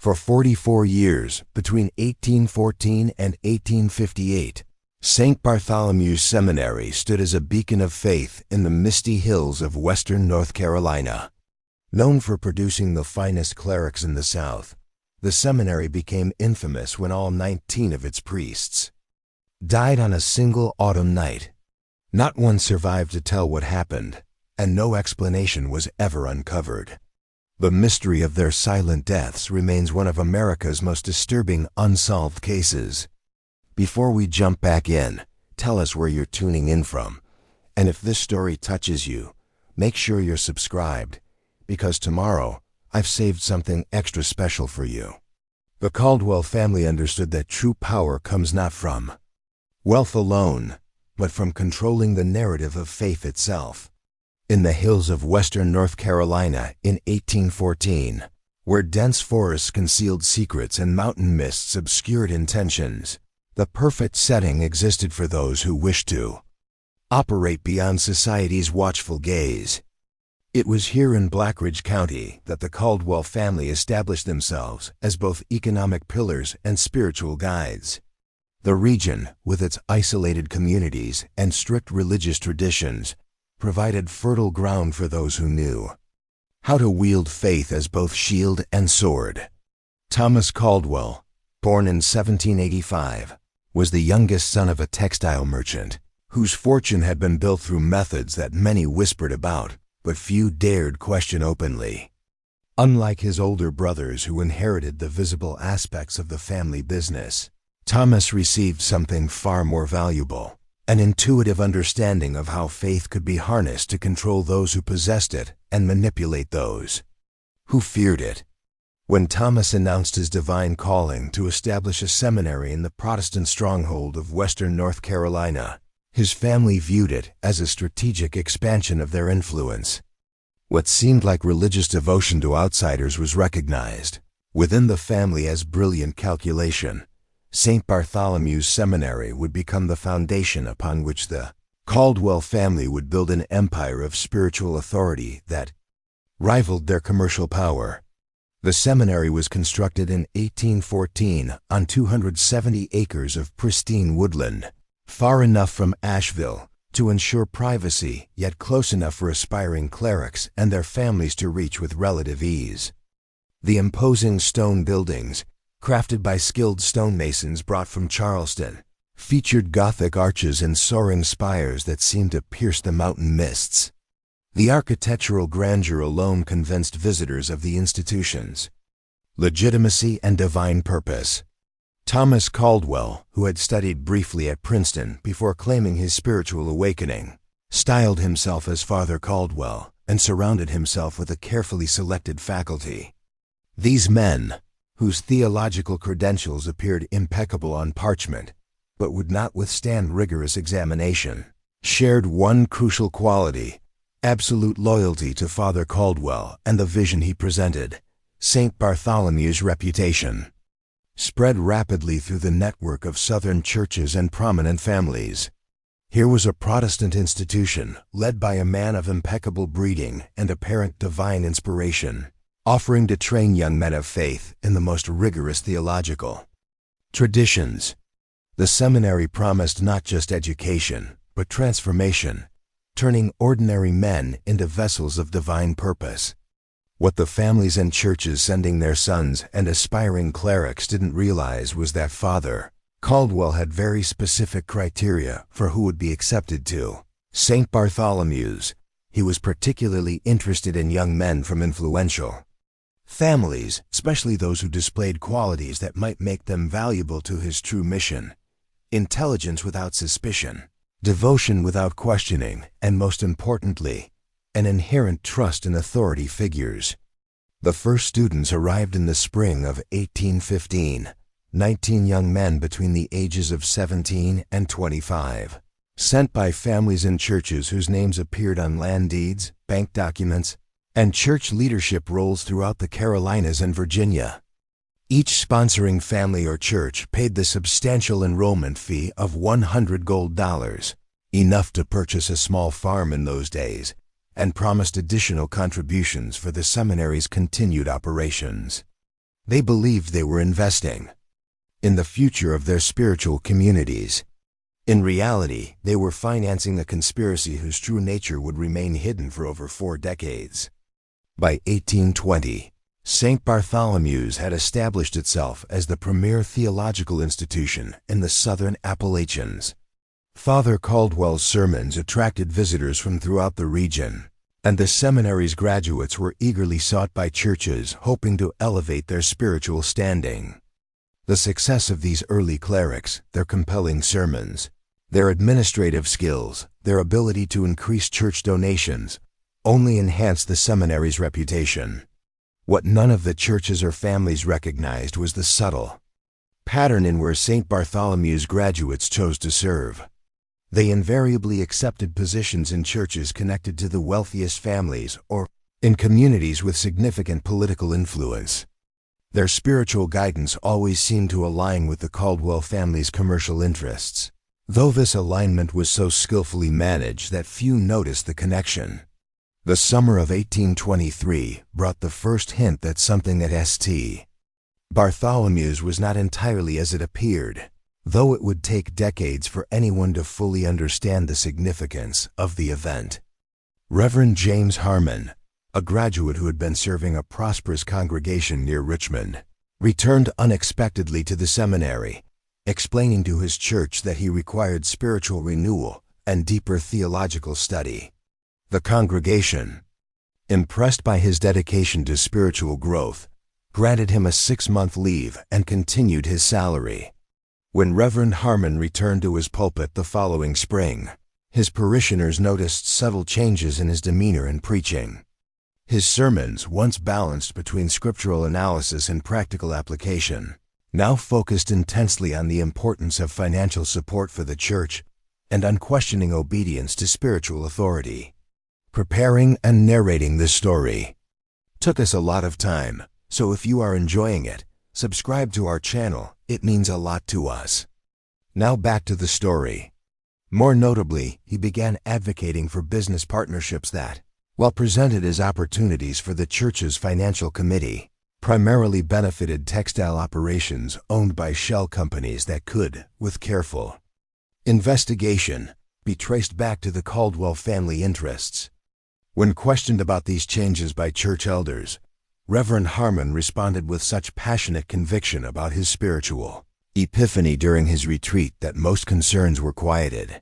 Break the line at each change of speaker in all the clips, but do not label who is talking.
For 44 years, between 1814 and 1858, St. Bartholomew's Seminary stood as a beacon of faith in the misty hills of western North Carolina. Known for producing the finest clerics in the South, the seminary became infamous when all 19 of its priests died on a single autumn night. Not one survived to tell what happened, and no explanation was ever uncovered. The mystery of their silent deaths remains one of America's most disturbing unsolved cases. Before we jump back in, tell us where you're tuning in from. And if this story touches you, make sure you're subscribed, because tomorrow I've saved something extra special for you. The Caldwell family understood that true power comes not from wealth alone, but from controlling the narrative of faith itself. In the hills of western North Carolina in 1814, where dense forests concealed secrets and mountain mists obscured intentions, the perfect setting existed for those who wished to operate beyond society's watchful gaze. It was here in Blackridge County that the Caldwell family established themselves as both economic pillars and spiritual guides. The region, with its isolated communities and strict religious traditions, provided fertile ground for those who knew how to wield faith as both shield and sword. Thomas Caldwell, born in 1785, was the youngest son of a textile merchant, whose fortune had been built through methods that many whispered about, but few dared question openly. Unlike his older brothers who inherited the visible aspects of the family business, Thomas received something far more valuable: an intuitive understanding of how faith could be harnessed to control those who possessed it and manipulate those who feared it. When Thomas announced his divine calling to establish a seminary in the Protestant stronghold of western North Carolina, his family viewed it as a strategic expansion of their influence. What seemed like religious devotion to outsiders was recognized within the family as brilliant calculation. St. Bartholomew's Seminary would become the foundation upon which the Caldwell family would build an empire of spiritual authority that rivaled their commercial power. The seminary was constructed in 1814 on 270 acres of pristine woodland, far enough from Asheville to ensure privacy, yet close enough for aspiring clerics and their families to reach with relative ease. The imposing stone buildings, crafted by skilled stonemasons brought from Charleston, featured Gothic arches and soaring spires that seemed to pierce the mountain mists. The architectural grandeur alone convinced visitors of the institution's legitimacy and divine purpose. Thomas Caldwell, who had studied briefly at Princeton before claiming his spiritual awakening, styled himself as Father Caldwell and surrounded himself with a carefully selected faculty. These men, whose theological credentials appeared impeccable on parchment, but would not withstand rigorous examination, shared one crucial quality: absolute loyalty to Father Caldwell and the vision he presented. St. Bartholomew's reputation spread rapidly through the network of Southern churches and prominent families. Here was a Protestant institution led by a man of impeccable breeding and apparent divine inspiration, offering to train young men of faith in the most rigorous theological traditions. The seminary promised not just education, but transformation, turning ordinary men into vessels of divine purpose. What the families and churches sending their sons and aspiring clerics didn't realize was that Father Caldwell had very specific criteria for who would be accepted to St. Bartholomew's. He was particularly interested in young men from influential families, especially those who displayed qualities that might make them valuable to his true mission: intelligence without suspicion, devotion without questioning, and most importantly, an inherent trust in authority figures. The first students arrived in the spring of 1815, 19 young men between the ages of 17 and 25, sent by families and churches whose names appeared on land deeds, bank documents, and church leadership roles throughout the Carolinas and Virginia. Each sponsoring family or church paid the substantial enrollment fee of 100 gold dollars, enough to purchase a small farm in those days, and promised additional contributions for the seminary's continued operations. They believed they were investing in the future of their spiritual communities. In reality, they were financing a conspiracy whose true nature would remain hidden for over 4 decades. By 1820, St. Bartholomew's had established itself as the premier theological institution in the southern Appalachians. Father Caldwell's sermons attracted visitors from throughout the region, and the seminary's graduates were eagerly sought by churches hoping to elevate their spiritual standing. The success of these early clerics, their compelling sermons, their administrative skills, their ability to increase church donations, only enhanced the seminary's reputation. What none of the churches or families recognized was the subtle pattern in where St. Bartholomew's graduates chose to serve. They invariably accepted positions in churches connected to the wealthiest families or in communities with significant political influence. Their spiritual guidance always seemed to align with the Caldwell family's commercial interests, though this alignment was so skillfully managed that few noticed the connection. The summer of 1823 brought the first hint that something at St. Bartholomew's was not entirely as it appeared, though it would take decades for anyone to fully understand the significance of the event. Reverend James Harmon, a graduate who had been serving a prosperous congregation near Richmond, returned unexpectedly to the seminary, explaining to his church that he required spiritual renewal and deeper theological study. The congregation, impressed by his dedication to spiritual growth, granted him a 6-month leave and continued his salary. When Reverend Harmon returned to his pulpit the following spring, his parishioners noticed subtle changes in his demeanor and preaching. His sermons, once balanced between scriptural analysis and practical application, now focused intensely on the importance of financial support for the church and unquestioning obedience to spiritual authority. Preparing and narrating this story took us a lot of time, so if you are enjoying it, subscribe to our channel. It means a lot to us. Now back to the story. More notably, he began advocating for business partnerships that, while presented as opportunities for the church's financial committee, primarily benefited textile operations owned by shell companies that could, with careful investigation, be traced back to the Caldwell family interests. When questioned about these changes by church elders, Reverend Harmon responded with such passionate conviction about his spiritual epiphany during his retreat that most concerns were quieted.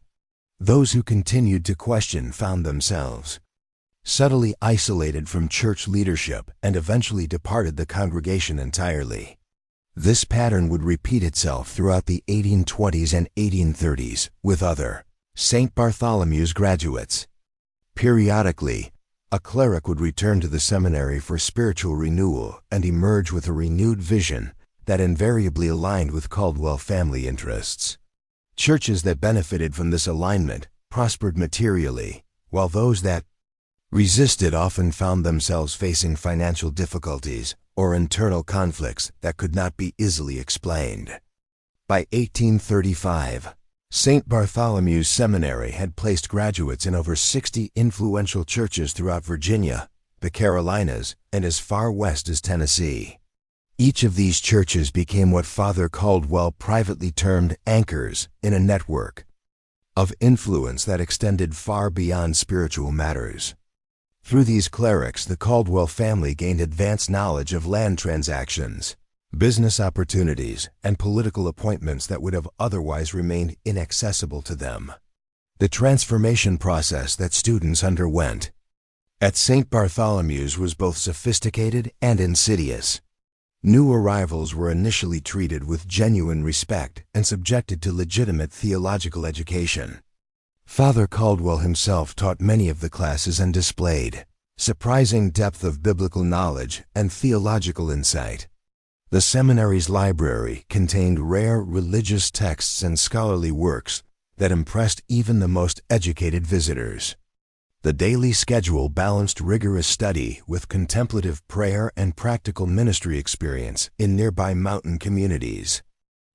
Those who continued to question found themselves subtly isolated from church leadership and eventually departed the congregation entirely. This pattern would repeat itself throughout the 1820s and 1830s with other St. Bartholomew's graduates. Periodically, a cleric would return to the seminary for spiritual renewal and emerge with a renewed vision that invariably aligned with Caldwell family interests. Churches that benefited from this alignment prospered materially, while those that resisted often found themselves facing financial difficulties or internal conflicts that could not be easily explained. By 1835, St. Bartholomew's Seminary had placed graduates in over 60 influential churches throughout Virginia, the Carolinas, and as far west as Tennessee. Each of these churches became what Father Caldwell privately termed anchors in a network of influence that extended far beyond spiritual matters. Through these clerics, the Caldwell family gained advanced knowledge of land transactions, business opportunities, and political appointments that would have otherwise remained inaccessible to them. The transformation process that students underwent at St. Bartholomew's was both sophisticated and insidious. New arrivals were initially treated with genuine respect and subjected to legitimate theological education. Father Caldwell himself taught many of the classes and displayed surprising depth of biblical knowledge and theological insight. The seminary's library contained rare religious texts and scholarly works that impressed even the most educated visitors. The daily schedule balanced rigorous study with contemplative prayer and practical ministry experience in nearby mountain communities.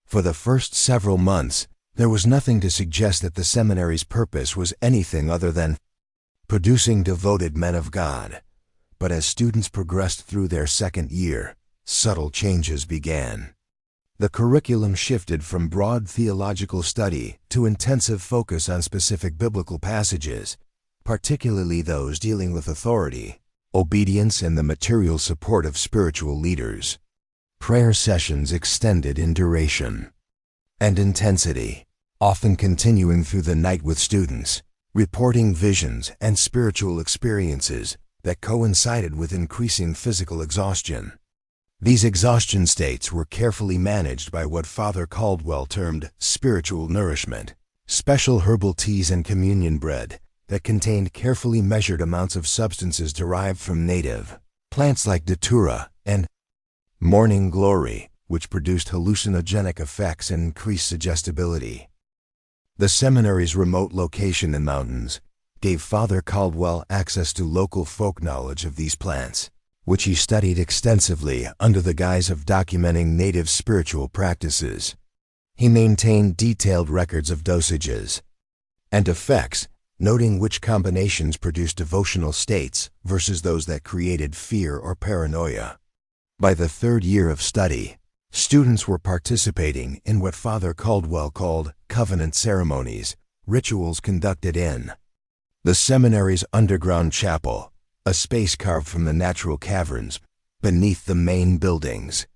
For the first several months, there was nothing to suggest that the seminary's purpose was anything other than producing devoted men of God. But as students progressed through their second year, subtle changes began. The curriculum shifted from broad theological study to intensive focus on specific biblical passages, particularly those dealing with authority, obedience, and the material support of spiritual leaders. Prayer sessions extended in duration and intensity, often continuing through the night with students, reporting visions and spiritual experiences that coincided with increasing physical exhaustion. These exhaustion states were carefully managed by what Father Caldwell termed spiritual nourishment, special herbal teas and communion bread that contained carefully measured amounts of substances derived from native plants like datura and morning glory, which produced hallucinogenic effects and increased suggestibility. The seminary's remote location in mountains gave Father Caldwell access to local folk knowledge of these plants, which he studied extensively under the guise of documenting native spiritual practices. He maintained detailed records of dosages and effects, noting which combinations produced devotional states versus those that created fear or paranoia. By the third year of study, students were participating in what Father Caldwell called covenant ceremonies, rituals conducted in the seminary's underground chapel, a space carved from the natural caverns beneath the main buildings.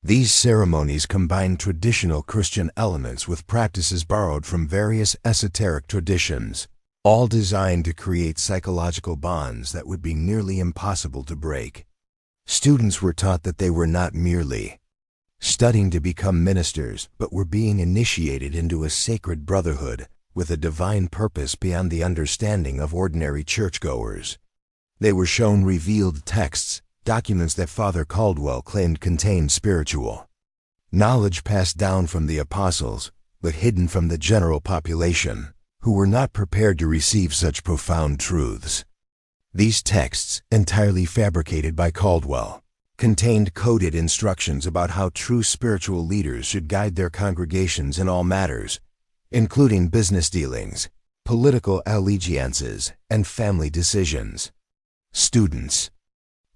These ceremonies combined traditional Christian elements with practices borrowed from various esoteric traditions, all designed to create psychological bonds that would be nearly impossible to break. Students were taught that they were not merely studying to become ministers, but were being initiated into a sacred brotherhood with a divine purpose beyond the understanding of ordinary churchgoers. They were shown revealed texts, documents that Father Caldwell claimed contained spiritual knowledge passed down from the apostles, but hidden from the general population, who were not prepared to receive such profound truths. These texts, entirely fabricated by Caldwell, contained coded instructions about how true spiritual leaders should guide their congregations in all matters, including business dealings, political allegiances, and family decisions. Students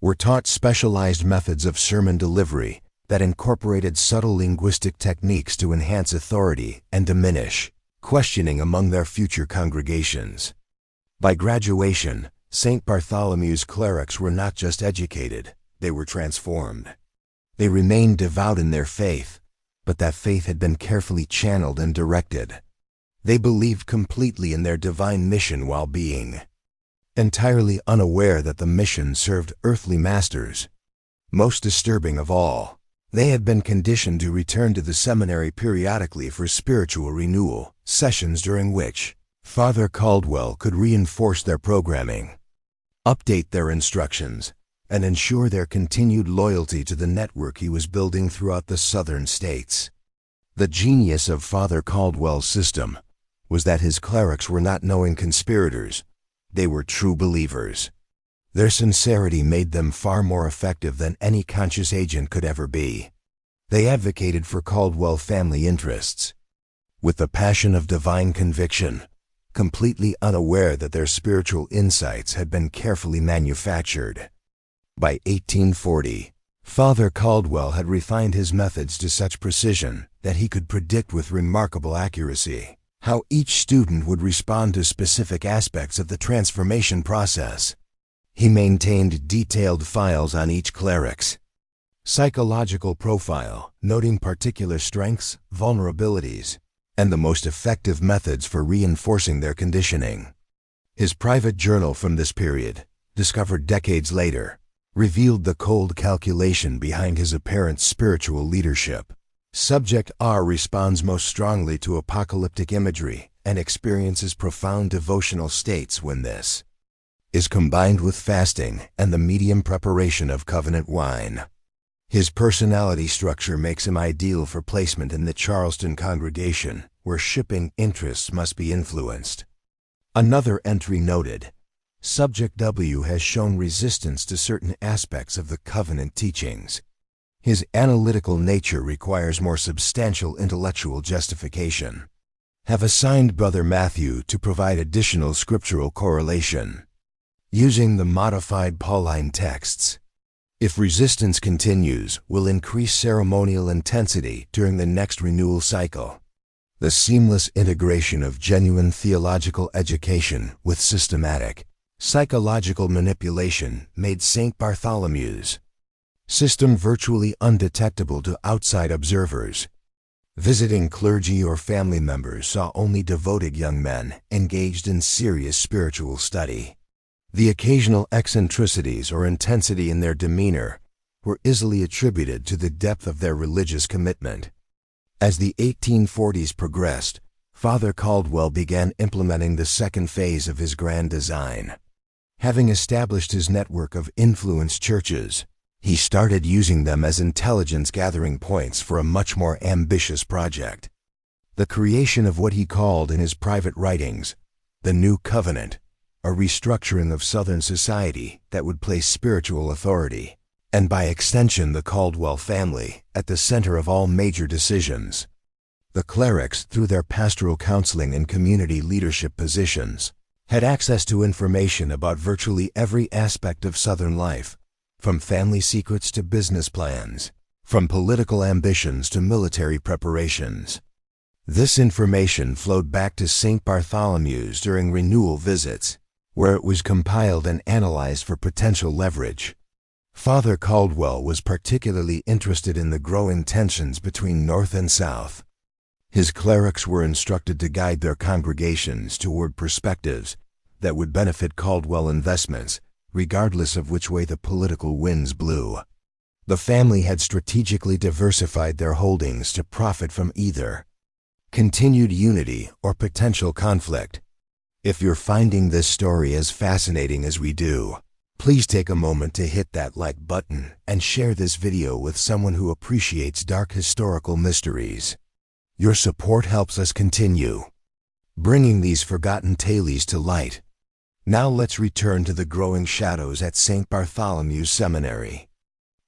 were taught specialized methods of sermon delivery that incorporated subtle linguistic techniques to enhance authority and diminish questioning among their future congregations. By graduation, St. Bartholomew's clerics were not just educated, they were transformed. They remained devout in their faith, but that faith had been carefully channeled and directed. They believed completely in their divine mission while being entirely unaware that the mission served earthly masters. Most disturbing of all, they had been conditioned to return to the seminary periodically for spiritual renewal sessions during which Father Caldwell could reinforce their programming, update their instructions, and ensure their continued loyalty to the network he was building throughout the southern states. The genius of Father Caldwell's system was that his clerics were not knowing conspirators. They were true believers. Their sincerity made them far more effective than any conscious agent could ever be. They advocated for Caldwell family interests with the passion of divine conviction, completely unaware that their spiritual insights had been carefully manufactured. By 1840, Father Caldwell had refined his methods to such precision that he could predict with remarkable accuracy how each student would respond to specific aspects of the transformation process. He maintained detailed files on each cleric's psychological profile, noting particular strengths, vulnerabilities, and the most effective methods for reinforcing their conditioning. His private journal from this period, discovered decades later, revealed the cold calculation behind his apparent spiritual leadership. Subject R responds most strongly to apocalyptic imagery and experiences profound devotional states when this is combined with fasting and the medium preparation of covenant wine. His personality structure makes him ideal for placement in the Charleston congregation, where shipping interests must be influenced. Another entry noted, Subject W has shown resistance to certain aspects of the covenant teachings. His analytical nature requires more substantial intellectual justification. Have assigned Brother Matthew to provide additional scriptural correlation. Using the modified Pauline texts, If resistance continues, will increase ceremonial intensity during the next renewal cycle. The seamless integration of genuine theological education with systematic, psychological manipulation made St. Bartholomew's system virtually undetectable to outside observers. Visiting clergy or family members saw only devoted young men engaged in serious spiritual study. The occasional eccentricities or intensity in their demeanor were easily attributed to the depth of their religious commitment. As the 1840s progressed, Father Caldwell began implementing the second phase of his grand design. Having established his network of influence churches, he started using them as intelligence gathering points for a much more ambitious project: the creation of what he called in his private writings, the New Covenant, a restructuring of Southern society that would place spiritual authority, and by extension the Caldwell family, at the center of all major decisions. The clerics, through their pastoral counseling and community leadership positions, had access to information about virtually every aspect of Southern life, from family secrets to business plans, from political ambitions to military preparations. This information flowed back to St. Bartholomew's during renewal visits, where it was compiled and analyzed for potential leverage. Father Caldwell was particularly interested in the growing tensions between North and South. His clerics were instructed to guide their congregations toward perspectives that would benefit Caldwell investments, regardless of which way the political winds blew. The family had strategically diversified their holdings to profit from either continued unity or potential conflict. If you're finding this story as fascinating as we do, please take a moment to hit that like button and share this video with someone who appreciates dark historical mysteries. Your support helps us continue bringing these forgotten tales to light. Now let's return to the growing shadows at St. Bartholomew's Seminary.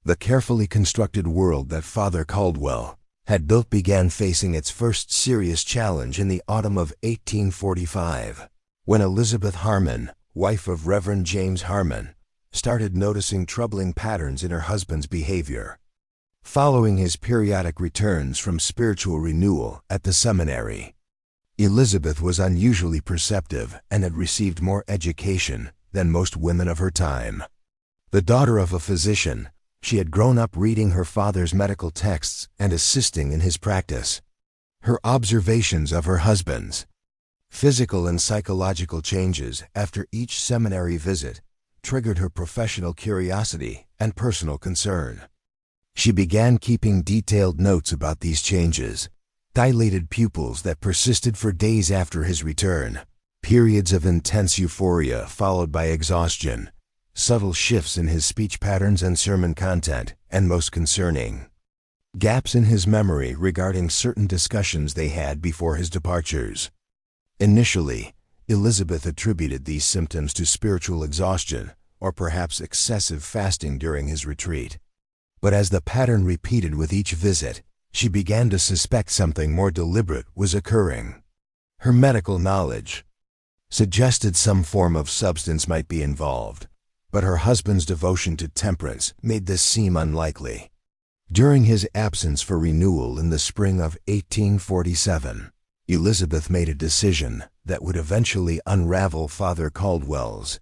The carefully constructed world that Father Caldwell had built began facing its first serious challenge in the autumn of 1845, when Elizabeth Harmon, wife of Reverend James Harmon, started noticing troubling patterns in her husband's behavior. Following his periodic returns from spiritual renewal at the seminary, Elizabeth was unusually perceptive and had received more education than most women of her time. The daughter of a physician, she had grown up reading her father's medical texts and assisting in his practice. Her observations of her husband's physical and psychological changes after each seminary visit triggered her professional curiosity and personal concern. She began keeping detailed notes about these changes: dilated pupils that persisted for days after his return, periods of intense euphoria followed by exhaustion, subtle shifts in his speech patterns and sermon content, and most concerning, gaps in his memory regarding certain discussions they had before his departures. Initially, Elizabeth attributed these symptoms to spiritual exhaustion or perhaps excessive fasting during his retreat. But as the pattern repeated with each visit, she began to suspect something more deliberate was occurring. Her medical knowledge suggested some form of substance might be involved, but her husband's devotion to temperance made this seem unlikely. During his absence for renewal in the spring of 1847, Elizabeth made a decision that would eventually unravel Father Caldwell's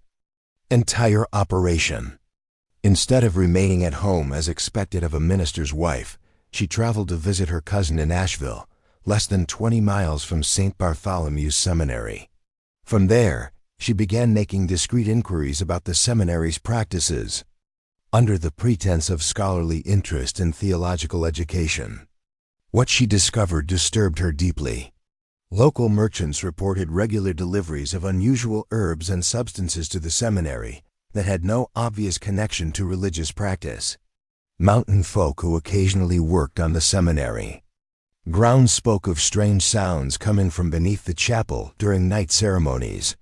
entire operation. Instead of remaining at home as expected of a minister's wife, she traveled to visit her cousin in Asheville, less than 20 miles from St. Bartholomew's Seminary. From there, she began making discreet inquiries about the seminary's practices, under the pretense of scholarly interest in theological education. What she discovered disturbed her deeply. Local merchants reported regular deliveries of unusual herbs and substances to the seminary that had no obvious connection to religious practice. Mountain folk who occasionally worked on the seminary grounds spoke of strange sounds coming from beneath the chapel during night ceremonies.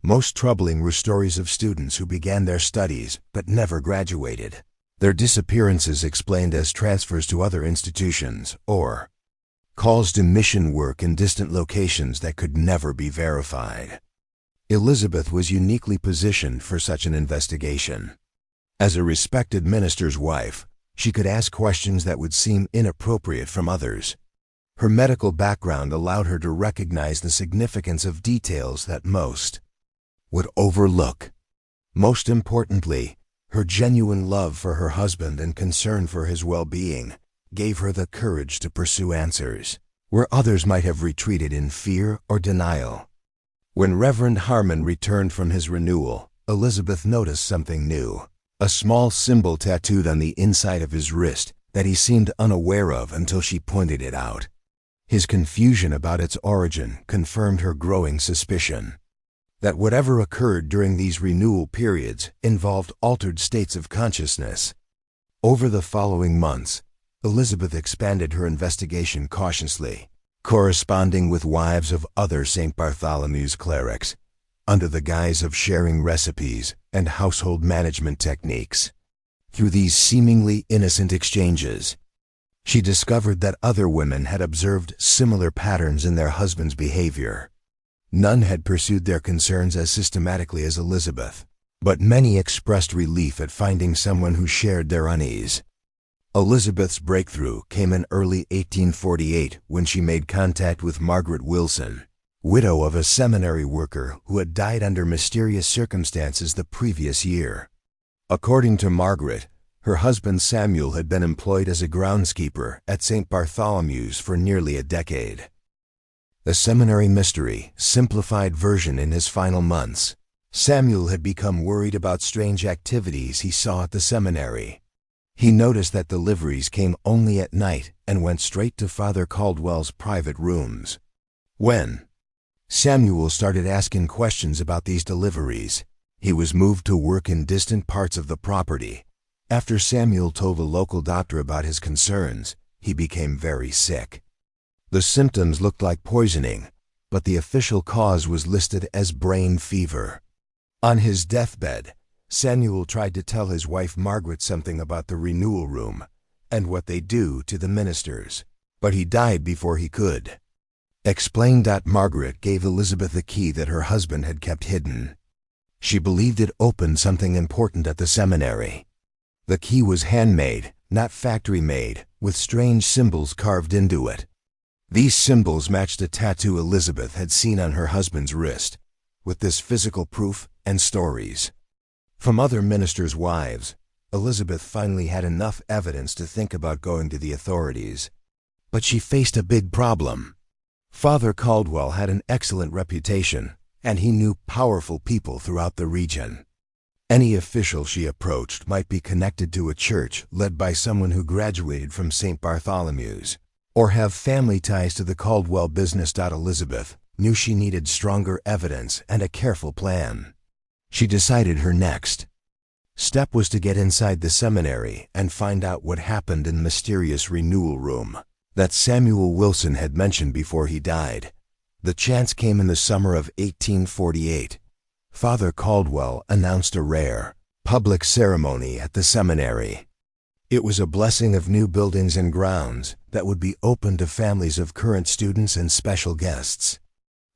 Most troubling were stories of students who began their studies but never graduated, their disappearances explained as transfers to other institutions or calls to mission work in distant locations that could never be verified. Elizabeth was uniquely positioned for such an investigation. As a respected minister's wife, she could ask questions that would seem inappropriate from others. Her medical background allowed her to recognize the significance of details that most would overlook. Most importantly, her genuine love for her husband and concern for his well-being gave her the courage to pursue answers where others might have retreated in fear or denial. When Reverend Harmon returned from his renewal, Elizabeth noticed something new, a small symbol tattooed on the inside of his wrist that he seemed unaware of until she pointed it out. His confusion about its origin confirmed her growing suspicion that whatever occurred during these renewal periods involved altered states of consciousness. Over the following months, Elizabeth expanded her investigation cautiously, corresponding with wives of other St. Bartholomew's clerics, under the guise of sharing recipes and household management techniques. Through these seemingly innocent exchanges, she discovered that other women had observed similar patterns in their husbands' behavior. None had pursued their concerns as systematically as Elizabeth, but many expressed relief at finding someone who shared their unease. Elizabeth's breakthrough came in early 1848 when she made contact with Margaret Wilson, widow of a seminary worker who had died under mysterious circumstances the previous year. According to Margaret, her husband Samuel had been employed as a groundskeeper at St. Bartholomew's for nearly a decade. The seminary mystery, simplified version in his final months. Samuel had become worried about strange activities he saw at the seminary. He noticed that deliveries came only at night and went straight to Father Caldwell's private rooms. When Samuel started asking questions about these deliveries, he was moved to work in distant parts of the property. After Samuel told a local doctor about his concerns, he became very sick. The symptoms looked like poisoning, but the official cause was listed as brain fever. On his deathbed, Samuel tried to tell his wife Margaret something about the renewal room and what they do to the ministers, but he died before he could explain. Margaret gave Elizabeth a key that her husband had kept hidden. She believed it opened something important at the seminary. The key was handmade, not factory-made, with strange symbols carved into it. These symbols matched a tattoo Elizabeth had seen on her husband's wrist, with this physical proof and stories from other ministers' wives. Elizabeth finally had enough evidence to think about going to the authorities. But she faced a big problem. Father Caldwell had an excellent reputation, and he knew powerful people throughout the region. Any official she approached might be connected to a church led by someone who graduated from St. Bartholomew's, or have family ties to the Caldwell business. Elizabeth knew she needed stronger evidence and a careful plan. She decided her next step was to get inside the seminary and find out what happened in the mysterious renewal room that Samuel Wilson had mentioned before he died. The chance came in the summer of 1848. Father Caldwell announced a rare, public ceremony at the seminary. It was a blessing of new buildings and grounds that would be open to families of current students and special guests.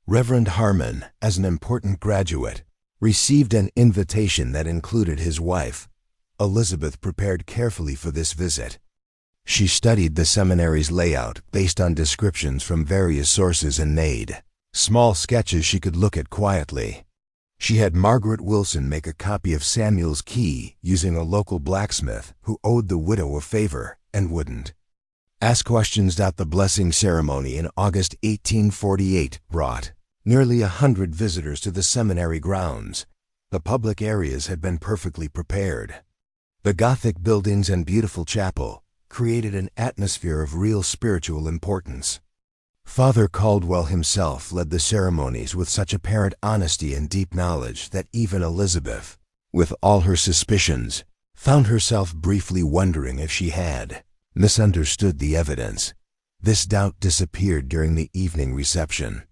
Reverend Harmon, as an important graduate, received an invitation that included his wife. Elizabeth prepared carefully for this visit. She studied the seminary's layout based on descriptions from various sources and made small sketches she could look at quietly. She had Margaret Wilson make a copy of Samuel's key using a local blacksmith who owed the widow a favor and wouldn't ask questions. The blessing ceremony in August 1848 brought nearly 100 visitors to the seminary grounds. The public areas had been perfectly prepared. The Gothic buildings and beautiful chapel created an atmosphere of real spiritual importance. Father Caldwell himself led the ceremonies with such apparent honesty and deep knowledge that even Elizabeth, with all her suspicions, found herself briefly wondering if she had misunderstood the evidence. This doubt disappeared during the evening reception.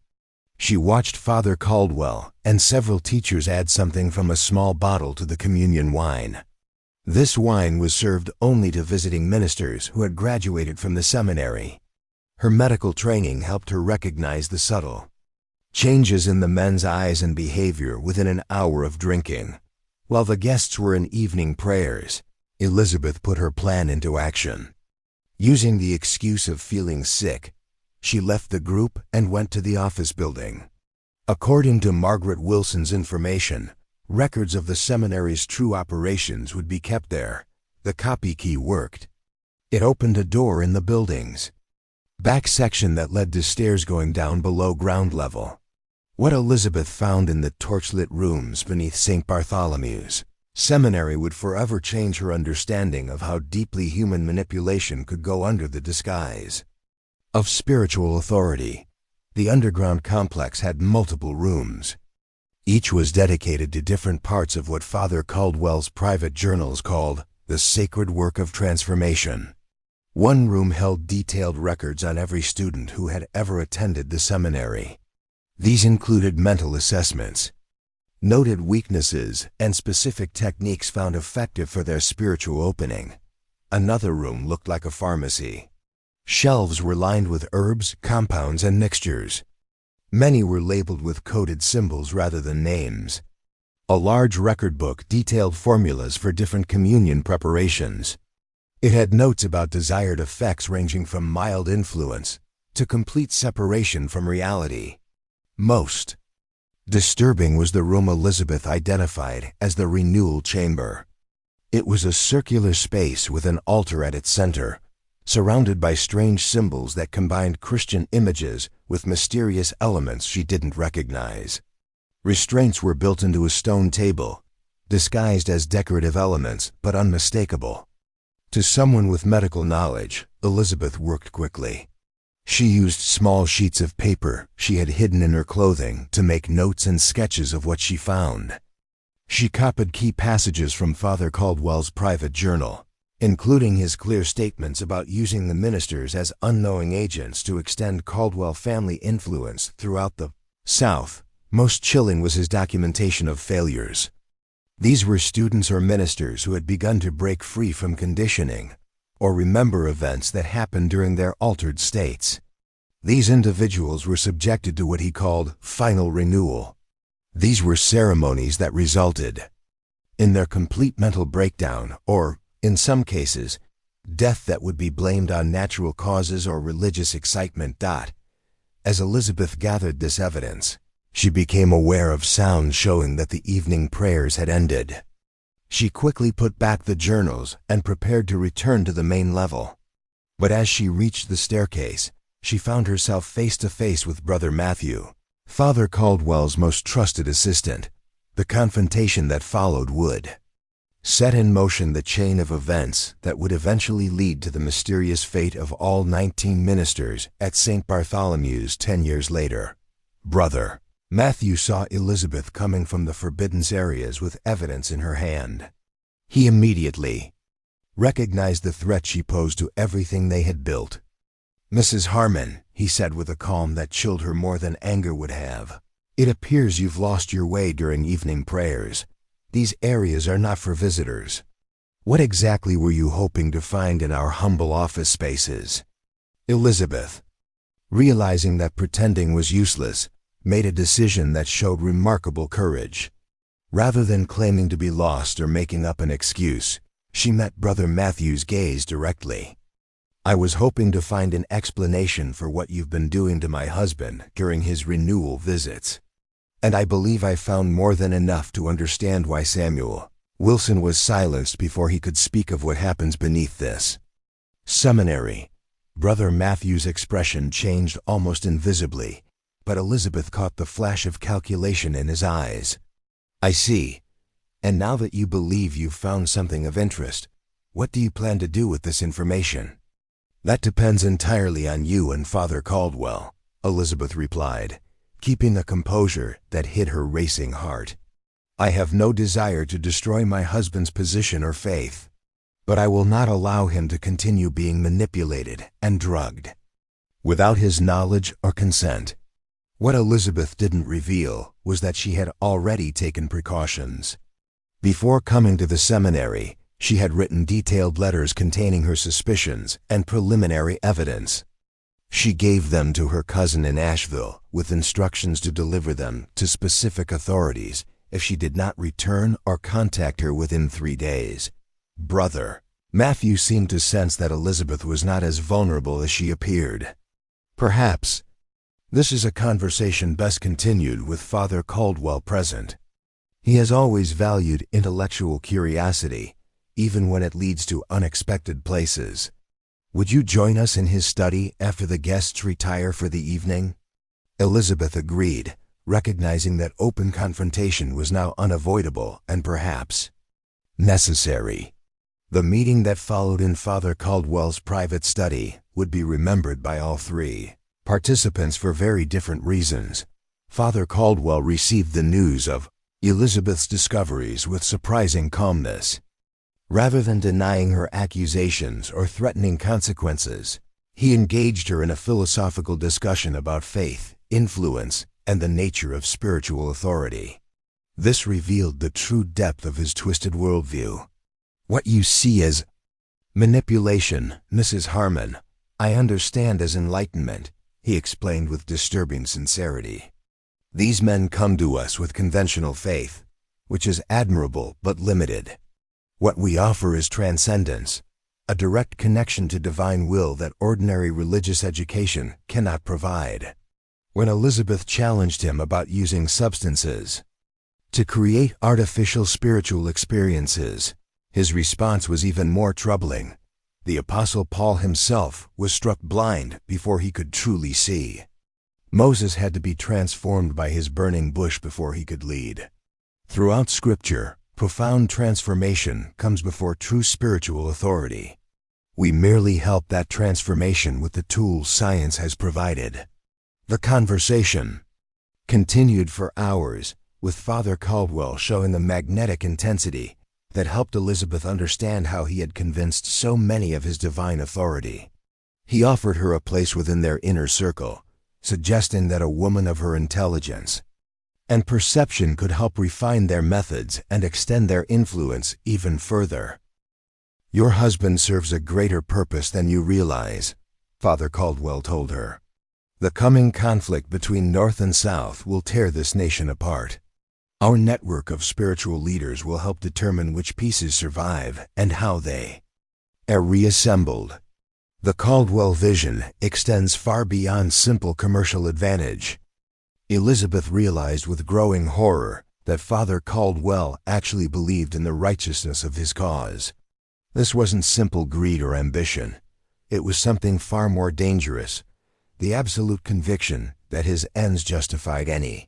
She watched Father Caldwell and several teachers add something from a small bottle to the communion wine. This wine was served only to visiting ministers who had graduated from the seminary. Her medical training helped her recognize the subtle changes in the men's eyes and behavior within an hour of drinking. While the guests were in evening prayers, Elizabeth put her plan into action. Using the excuse of feeling sick, she left the group and went to the office building. According to Margaret Wilson's information, records of the seminary's true operations would be kept there. The copy key worked. It opened a door in the building's back section that led to stairs going down below ground level. What Elizabeth found in the torchlit rooms beneath St. Bartholomew's Seminary would forever change her understanding of how deeply human manipulation could go under the disguise of spiritual authority. The underground complex had multiple rooms. Each was dedicated to different parts of what Father Caldwell's private journals called the sacred work of transformation. One room held detailed records on every student who had ever attended the seminary. These included mental assessments, noted weaknesses, and specific techniques found effective for their spiritual opening. Another room looked like a pharmacy. Shelves were lined with herbs, compounds, and mixtures. Many were labeled with coded symbols rather than names. A large record book detailed formulas for different communion preparations. It had notes about desired effects ranging from mild influence to complete separation from reality. Most disturbing was the room Elizabeth identified as the renewal chamber. It was a circular space with an altar at its center, surrounded by strange symbols that combined Christian images with mysterious elements she didn't recognize. Restraints were built into a stone table, disguised as decorative elements but unmistakable. To someone with medical knowledge, Elizabeth worked quickly. She used small sheets of paper she had hidden in her clothing to make notes and sketches of what she found. She copied key passages from Father Caldwell's private journal, including his clear statements about using the ministers as unknowing agents to extend Caldwell family influence throughout the South. Most chilling was his documentation of failures. These were students or ministers who had begun to break free from conditioning or remember events that happened during their altered states. These individuals were subjected to what he called final renewal. These were ceremonies that resulted in their complete mental breakdown or, in some cases, death that would be blamed on natural causes or religious excitement. As Elizabeth gathered this evidence, she became aware of sounds showing that the evening prayers had ended. She quickly put back the journals and prepared to return to the main level. But as she reached the staircase, she found herself face to face with Brother Matthew, Father Caldwell's most trusted assistant. The confrontation that followed would set in motion the chain of events that would eventually lead to the mysterious fate of all 19 ministers at St. Bartholomew's 10 years later. Brother Matthew saw Elizabeth coming from the forbidden areas with evidence in her hand. He immediately recognized the threat she posed to everything they had built. "Mrs. Harmon," he said with a calm that chilled her more than anger would have, "it appears you've lost your way during evening prayers. These areas are not for visitors. What exactly were you hoping to find in our humble office spaces?" Elizabeth, realizing that pretending was useless, made a decision that showed remarkable courage. Rather than claiming to be lost or making up an excuse, she met Brother Matthew's gaze directly. "I was hoping to find an explanation for what you've been doing to my husband during his renewal visits. And I believe I found more than enough to understand why Samuel Wilson was silenced before he could speak of what happens beneath this seminary." Brother Matthew's expression changed almost invisibly, but Elizabeth caught the flash of calculation in his eyes. "I see. And now that you believe you've found something of interest, what do you plan to do with this information?" "That depends entirely on you and Father Caldwell," Elizabeth replied, keeping a composure that hid her racing heart. "I have no desire to destroy my husband's position or faith, but I will not allow him to continue being manipulated and drugged without his knowledge or consent." What Elizabeth didn't reveal was that she had already taken precautions. Before coming to the seminary, she had written detailed letters containing her suspicions and preliminary evidence. She gave them to her cousin in Asheville with instructions to deliver them to specific authorities if she did not return or contact her within 3 days. Brother Matthew seemed to sense that Elizabeth was not as vulnerable as she appeared. Perhaps this is a conversation best continued with Father Caldwell present. He has always valued intellectual curiosity, even when it leads to unexpected places. Would you join us in his study after the guests retire for the evening? Elizabeth agreed, recognizing that open confrontation was now unavoidable and perhaps necessary. The meeting that followed in Father Caldwell's private study would be remembered by all three participants for very different reasons. Father Caldwell received the news of Elizabeth's discoveries with surprising calmness. Rather than denying her accusations or threatening consequences, he engaged her in a philosophical discussion about faith, influence, and the nature of spiritual authority. This revealed the true depth of his twisted worldview. What you see as manipulation, Mrs. Harmon, I understand as enlightenment, he explained with disturbing sincerity. These men come to us with conventional faith, which is admirable but limited. What we offer is transcendence, a direct connection to divine will that ordinary religious education cannot provide. When Elizabeth challenged him about using substances to create artificial spiritual experiences, his response was even more troubling. The Apostle Paul himself was struck blind before he could truly see. Moses had to be transformed by his burning bush before he could lead. Throughout Scripture, profound transformation comes before true spiritual authority. We merely help that transformation with the tools science has provided. The conversation continued for hours, with Father Caldwell showing the magnetic intensity that helped Elizabeth understand how he had convinced so many of his divine authority. He offered her a place within their inner circle, suggesting that a woman of her intelligence and perception could help refine their methods and extend their influence even further. Your husband serves a greater purpose than you realize, Father Caldwell told her. The coming conflict between North and South will tear this nation apart. Our network of spiritual leaders will help determine which pieces survive and how they are reassembled. The Caldwell vision extends far beyond simple commercial advantage. Elizabeth realized with growing horror that Father Caldwell actually believed in the righteousness of his cause. This wasn't simple greed or ambition. It was something far more dangerous, the absolute conviction that his ends justified any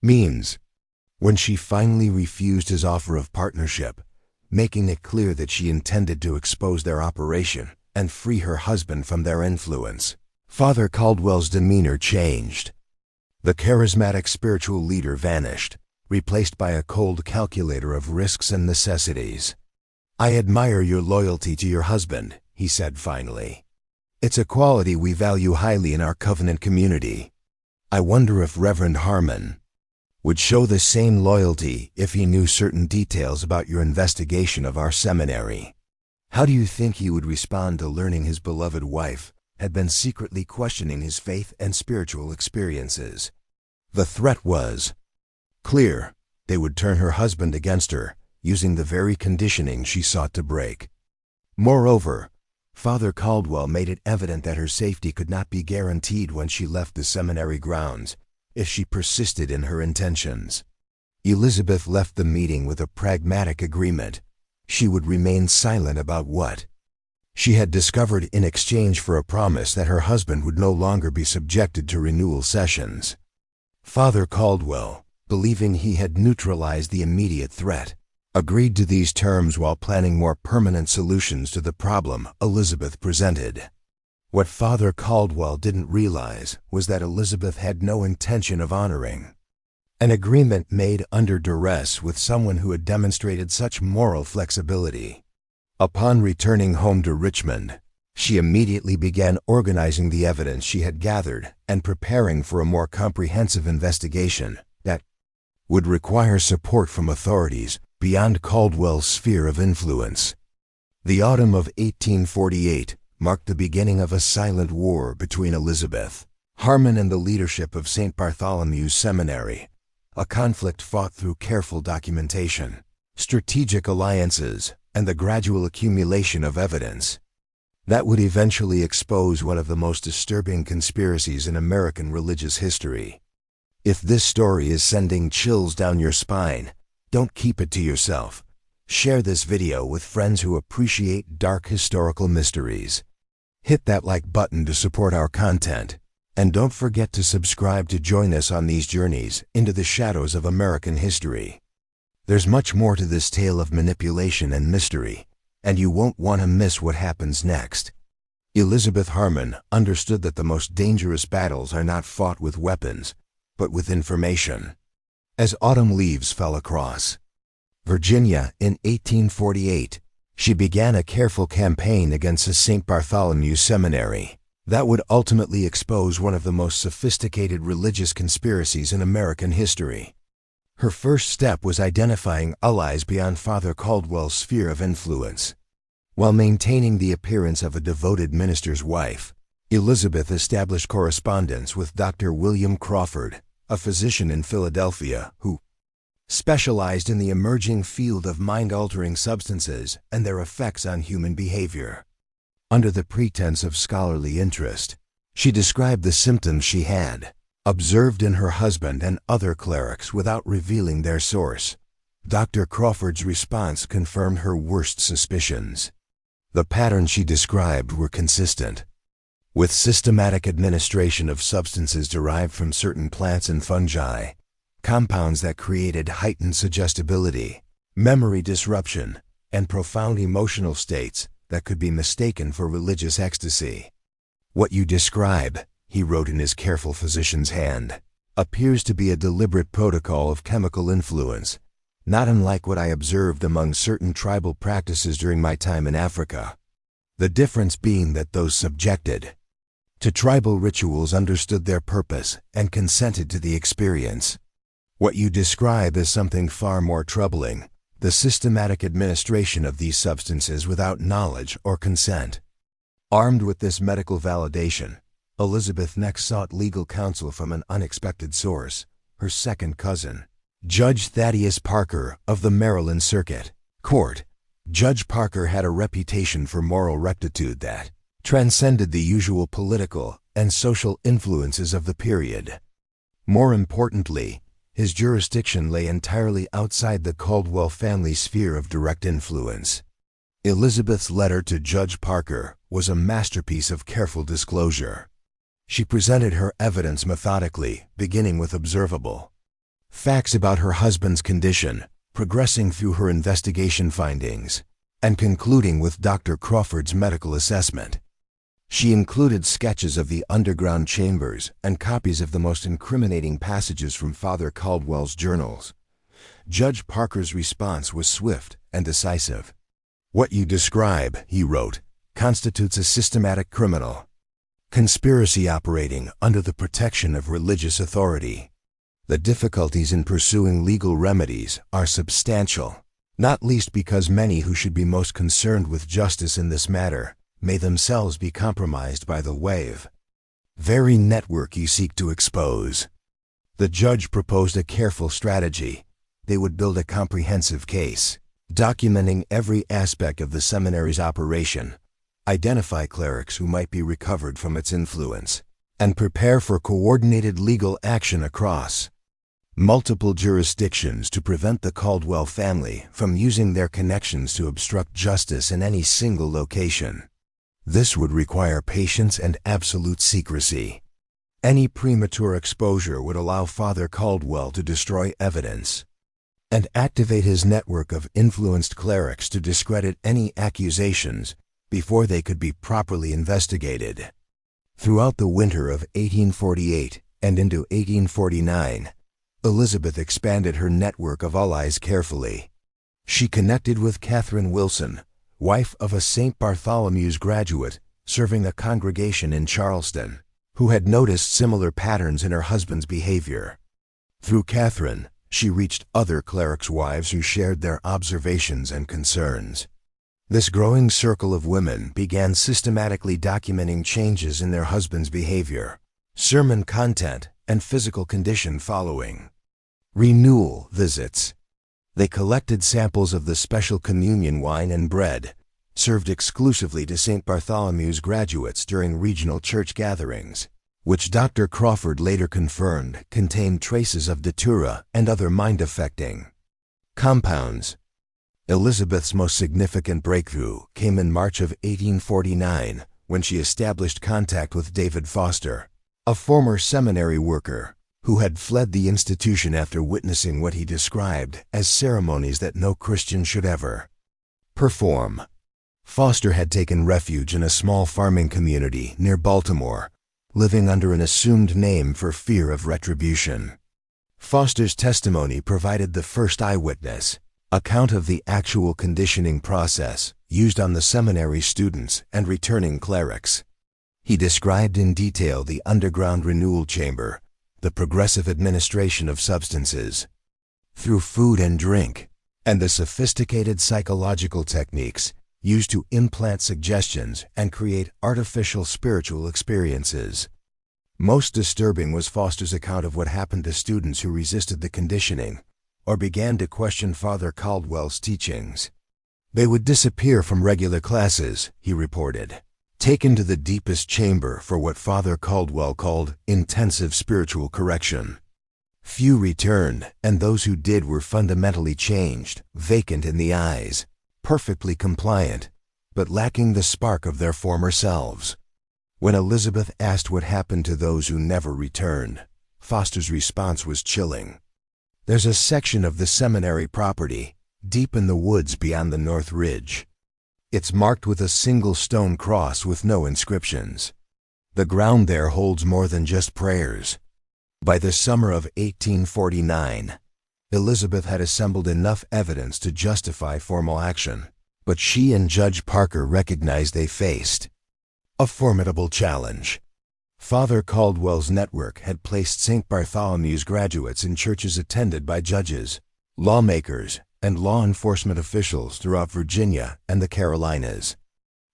means. When she finally refused his offer of partnership, making it clear that she intended to expose their operation and free her husband from their influence, Father Caldwell's demeanor changed. The charismatic spiritual leader vanished, replaced by a cold calculator of risks and necessities. I admire your loyalty to your husband, he said finally. It's a quality we value highly in our covenant community. I wonder if Reverend Harmon would show the same loyalty if he knew certain details about your investigation of our seminary. How do you think he would respond to learning his beloved wife had been secretly questioning his faith and spiritual experiences? The threat was clear. They would turn her husband against her, using the very conditioning she sought to break. Moreover, Father Caldwell made it evident that her safety could not be guaranteed when she left the seminary grounds if she persisted in her intentions. Elizabeth left the meeting with a pragmatic agreement. She would remain silent about what she had discovered in exchange for a promise that her husband would no longer be subjected to renewal sessions. Father Caldwell, believing he had neutralized the immediate threat, agreed to these terms while planning more permanent solutions to the problem Elizabeth presented. What Father Caldwell didn't realize was that Elizabeth had no intention of honoring an agreement made under duress with someone who had demonstrated such moral flexibility. Upon returning home to Richmond, she immediately began organizing the evidence she had gathered and preparing for a more comprehensive investigation that would require support from authorities beyond Caldwell's sphere of influence. The autumn of 1848 marked the beginning of a silent war between Elizabeth Harmon and the leadership of St. Bartholomew's Seminary, a conflict fought through careful documentation, strategic alliances, and the gradual accumulation of evidence. That would eventually expose one of the most disturbing conspiracies in American religious history. If this story is sending chills down your spine, don't keep it to yourself. Share this video with friends who appreciate dark historical mysteries. Hit that like button to support our content, and don't forget to subscribe to join us on these journeys into the shadows of American history. There's much more to this tale of manipulation and mystery, and you won't want to miss what happens next. Elizabeth Harmon understood that the most dangerous battles are not fought with weapons, but with information. As autumn leaves fell across Virginia in 1848, she began a careful campaign against the St. Bartholomew Seminary that would ultimately expose one of the most sophisticated religious conspiracies in American history. Her first step was identifying allies beyond Father Caldwell's sphere of influence. While maintaining the appearance of a devoted minister's wife, Elizabeth established correspondence with Dr. William Crawford, a physician in Philadelphia who specialized in the emerging field of mind-altering substances and their effects on human behavior. Under the pretense of scholarly interest, she described the symptoms she had observed in her husband and other clerics without revealing their source. Dr. Crawford's response confirmed her worst suspicions. The patterns she described were consistent with systematic administration of substances derived from certain plants and fungi, compounds that created heightened suggestibility, memory disruption, and profound emotional states that could be mistaken for religious ecstasy. "What you describe," he wrote in his careful physician's hand, "appears to be a deliberate protocol of chemical influence, not unlike what I observed among certain tribal practices during my time in Africa. The difference being that those subjected to tribal rituals understood their purpose and consented to the experience. What you describe is something far more troubling, the systematic administration of these substances without knowledge or consent." Armed with this medical validation, Elizabeth next sought legal counsel from an unexpected source, her second cousin, Judge Thaddeus Parker of the Maryland Circuit Court. Judge Parker had a reputation for moral rectitude that transcended the usual political and social influences of the period. More importantly, his jurisdiction lay entirely outside the Caldwell family's sphere of direct influence. Elizabeth's letter to Judge Parker was a masterpiece of careful disclosure. She presented her evidence methodically, beginning with observable facts about her husband's condition, progressing through her investigation findings, and concluding with Dr. Crawford's medical assessment. She included sketches of the underground chambers and copies of the most incriminating passages from Father Caldwell's journals. Judge Parker's response was swift and decisive. "What you describe," he wrote, "constitutes a systematic criminal conspiracy operating under the protection of religious authority. The difficulties in pursuing legal remedies are substantial, not least because many who should be most concerned with justice in this matter may themselves be compromised by the very network you seek to expose." The judge proposed a careful strategy. They would build a comprehensive case, documenting every aspect of the seminary's operation, identify clerics who might be recovered from its influence, and prepare for coordinated legal action across multiple jurisdictions to prevent the Caldwell family from using their connections to obstruct justice in any single location. This would require patience and absolute secrecy. Any premature exposure would allow Father Caldwell to destroy evidence and activate his network of influenced clerics to discredit any accusations before they could be properly investigated. Throughout the winter of 1848 and into 1849, Elizabeth expanded her network of allies carefully. She connected with Catherine Wilson, wife of a St. Bartholomew's graduate serving a congregation in Charleston, who had noticed similar patterns in her husband's behavior. Through Catherine, she reached other clerics' wives who shared their observations and concerns. This growing circle of women began systematically documenting changes in their husband's behavior, sermon content, and physical condition following Renewal visits. They collected samples of the special communion wine and bread, served exclusively to St. Bartholomew's graduates during regional church gatherings, which Dr. Crawford later confirmed contained traces of datura and other mind-affecting compounds. Elizabeth's most significant breakthrough came in March of 1849 when she established contact with David Foster, a former seminary worker who had fled the institution after witnessing what he described as ceremonies that no Christian should ever perform. Foster had taken refuge in a small farming community near Baltimore, living under an assumed name for fear of retribution. Foster's testimony provided the first eyewitness account of the actual conditioning process used on the seminary students and returning clerics. He described in detail the underground renewal chamber, the progressive administration of substances through food and drink, and the sophisticated psychological techniques used to implant suggestions and create artificial spiritual experiences. Most disturbing was Foster's account of what happened to students who resisted the conditioning or began to question Father Caldwell's teachings. They would disappear from regular classes, he reported, taken to the deepest chamber for what Father Caldwell called intensive spiritual correction. Few returned, and those who did were fundamentally changed, vacant in the eyes, perfectly compliant, but lacking the spark of their former selves. When Elizabeth asked what happened to those who never returned, Foster's response was chilling. There's a section of the seminary property, deep in the woods beyond the North Ridge. It's marked with a single stone cross with no inscriptions. The ground there holds more than just prayers. By the summer of 1849, Elizabeth had assembled enough evidence to justify formal action, but she and Judge Parker recognized they faced a formidable challenge. Father Caldwell's network had placed St. Bartholomew's graduates in churches attended by judges, lawmakers, and law enforcement officials throughout Virginia and the Carolinas.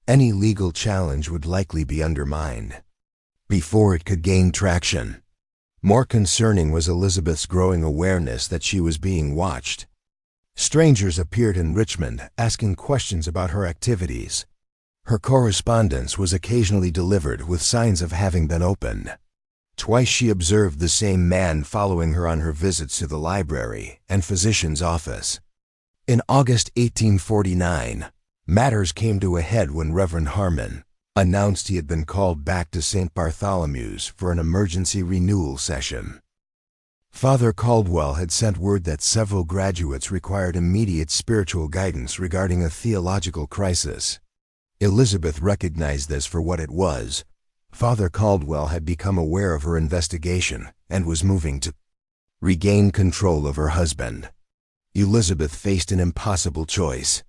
Any legal challenge would likely be undermined before it could gain traction. More concerning was Elizabeth's growing awareness that she was being watched. Strangers appeared in Richmond asking questions about her activities. Her correspondence was occasionally delivered with signs of having been opened. Twice she observed the same man following her on her visits to the library and physician's office. In August 1849, matters came to a head when Reverend Harmon announced he had been called back to St. Bartholomew's for an emergency renewal session. Father Caldwell had sent word that several graduates required immediate spiritual guidance regarding a theological crisis. Elizabeth recognized this for what it was. Father Caldwell had become aware of her investigation and was moving to regain control of her husband. Elizabeth faced an impossible choice.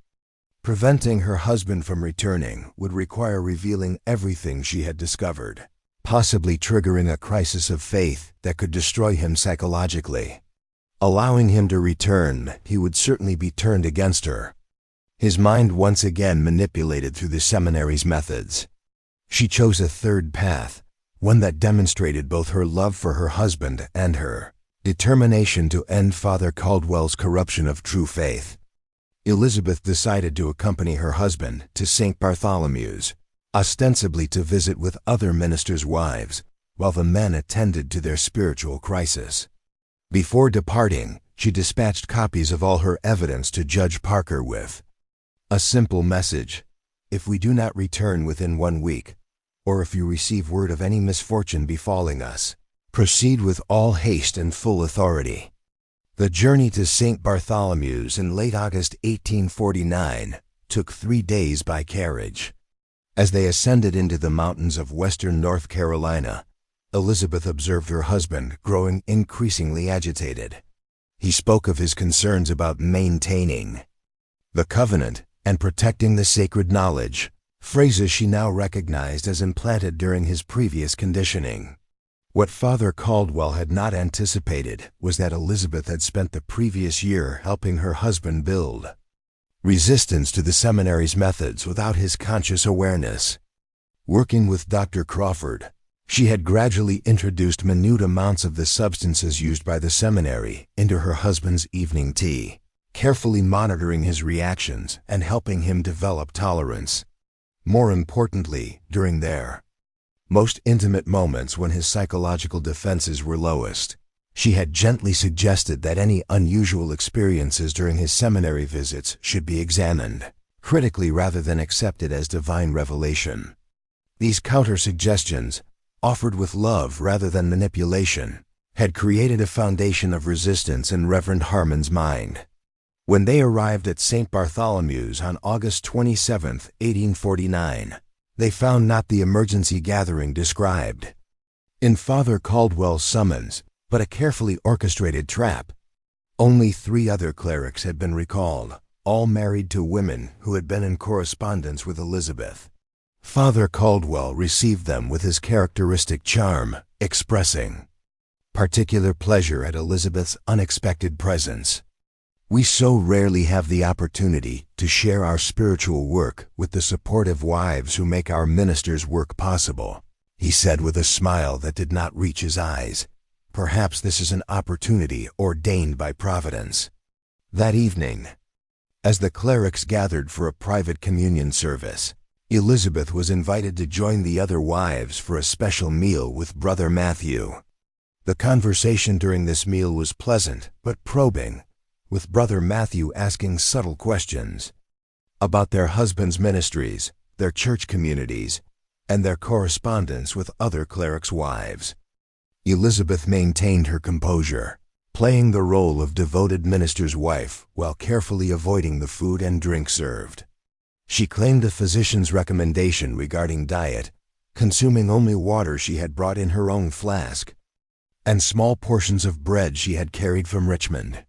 Preventing her husband from returning would require revealing everything she had discovered, possibly triggering a crisis of faith that could destroy him psychologically. Allowing him to return, he would certainly be turned against her. His mind once again manipulated through the seminary's methods. She chose a third path, one that demonstrated both her love for her husband and her determination to end Father Caldwell's corruption of true faith. Elizabeth decided to accompany her husband to St. Bartholomew's, ostensibly to visit with other ministers' wives, while the men attended to their spiritual crisis. Before departing, she dispatched copies of all her evidence to Judge Parker with a simple message: if we do not return within 1 week, or if you receive word of any misfortune befalling us, proceed with all haste and full authority. The journey to St. Bartholomew's in late August 1849 took 3 days by carriage. As they ascended into the mountains of western North Carolina, Elizabeth observed her husband growing increasingly agitated. He spoke of his concerns about maintaining the covenant and protecting the sacred knowledge, phrases she now recognized as implanted during his previous conditioning. What Father Caldwell had not anticipated was that Elizabeth had spent the previous year helping her husband build resistance to the seminary's methods without his conscious awareness. Working with Dr. Crawford, She had gradually introduced minute amounts of the substances used by the seminary into her husband's evening tea, carefully monitoring his reactions and helping him develop tolerance. More importantly, during their most intimate moments when his psychological defenses were lowest, she had gently suggested that any unusual experiences during his seminary visits should be examined critically rather than accepted as divine revelation. These counter-suggestions, offered with love rather than manipulation, had created a foundation of resistance in Reverend Harmon's mind. When they arrived at St. Bartholomew's on August 27, 1849, they found not the emergency gathering described in Father Caldwell's summons, but a carefully orchestrated trap. Only 3 other clerics had been recalled, all married to women who had been in correspondence with Elizabeth. Father Caldwell received them with his characteristic charm, expressing particular pleasure at Elizabeth's unexpected presence. "We so rarely have the opportunity to share our spiritual work with the supportive wives who make our minister's work possible," he said with a smile that did not reach his eyes. "Perhaps this is an opportunity ordained by Providence." That evening, as the clerics gathered for a private communion service, Elizabeth was invited to join the other wives for a special meal with Brother Matthew. The conversation during this meal was pleasant but probing, with Brother Matthew asking subtle questions about their husbands' ministries, their church communities, and their correspondence with other clerics' wives. Elizabeth maintained her composure, playing the role of devoted minister's wife while carefully avoiding the food and drink served. She claimed a physician's recommendation regarding diet, consuming only water she had brought in her own flask, and small portions of bread she had carried from Richmond.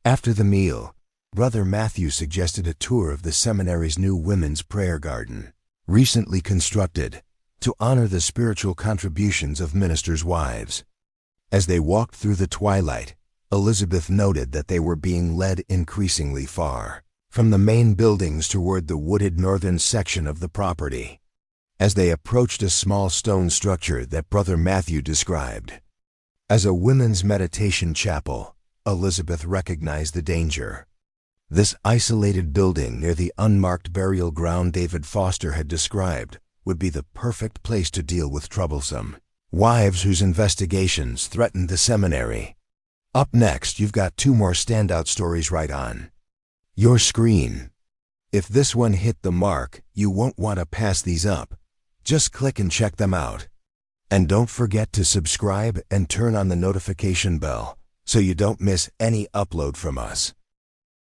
After the meal, Brother Matthew suggested a tour of the seminary's new women's prayer garden, recently constructed to honor the spiritual contributions of ministers' wives. As they walked through the twilight, Elizabeth noted that they were being led increasingly far from the main buildings toward the wooded northern section of the property. As they approached a small stone structure that Brother Matthew described as a women's meditation chapel, Elizabeth recognized the danger. This isolated building near the unmarked burial ground David Foster had described would be the perfect place to deal with troublesome wives whose investigations threatened the seminary. Up next, you've got 2 more standout stories right on your screen. If this one hit the mark, you won't want to pass these up. Just click and check them out. And don't forget to subscribe and turn on the notification bell so you don't miss any upload from us.